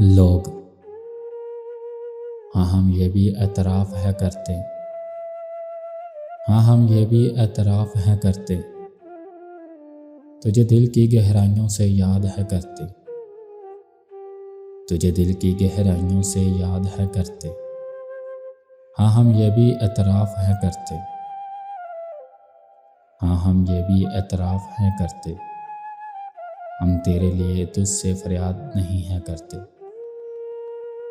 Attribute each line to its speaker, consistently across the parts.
Speaker 1: लोग। हाँ, हम ये भी एतराफ़ है करते। हाँ, हम ये भी एतराफ़ है करते। तुझे दिल की गहराइयों से याद है करते। तुझे दिल की गहराइयों से याद है करते। हाँ, हम ये भी एतराफ़ है करते। हाँ, हम ये भी एतराफ़ है करते। हम तेरे लिए तुझसे फरियाद नहीं है करते।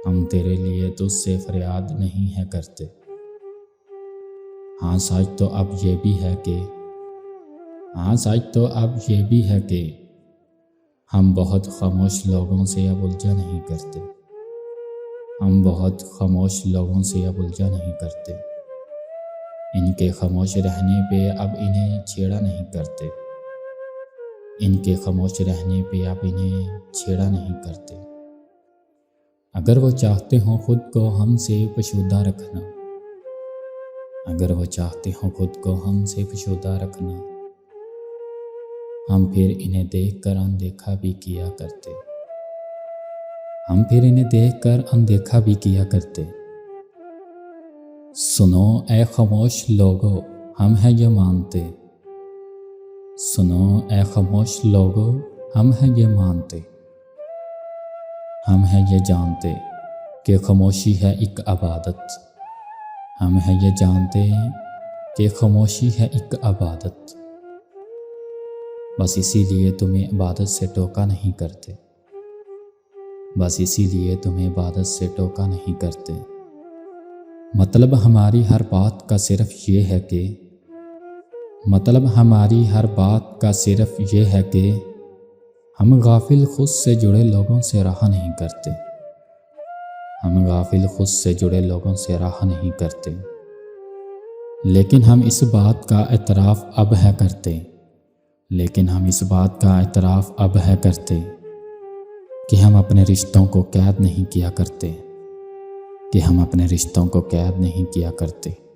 Speaker 1: हम तेरे लिए तुझसे फरियाद नहीं है करते। हाँ, सच तो अब ये भी है कि हम बहुत खामोश लोगों से अब उलझा नहीं करते। हम बहुत खामोश लोगों से अब उलझा नहीं करते। इनके खामोश रहने पे अब इन्हें छेड़ा नहीं करते। इनके खामोश रहने पे अब इन्हें छेड़ा नहीं करते। अगर वो चाहते हों खुद को हमसे पोशीदा रखना, अगर वो चाहते हों खुद को हमसे पोशीदा रखना, हम फिर इन्हें देखकर अनदेखा भी किया करते। हम फिर इन्हें देखकर अनदेखा भी किया करते। सुनो ए खामोश लोगो, हम हैं ये मानते। सुनो ए खामोश लोगो, हम हैं ये मानते। हम हैं ये जानते कि खामोशी है एक इबादत। हम हैं ये जानते कि खामोशी है एक इबादत। बस इसीलिए तुम्हें इबादत से टोका नहीं करते। बस इसीलिए तुम्हें इबादत से टोका नहीं करते। मतलब हमारी हर बात का सिर्फ ये है कि हम गाफिल खुद से जुड़े लोगों से राह नहीं करते। हम गाफिल खुद से जुड़े लोगों से राह नहीं करते। लेकिन हम इस बात का एतराफ़ अब है करते। लेकिन हम इस बात का एतराफ़ अब है करते कि हम अपने रिश्तों को कैद नहीं किया करते। कि हम अपने रिश्तों को कैद नहीं किया करते।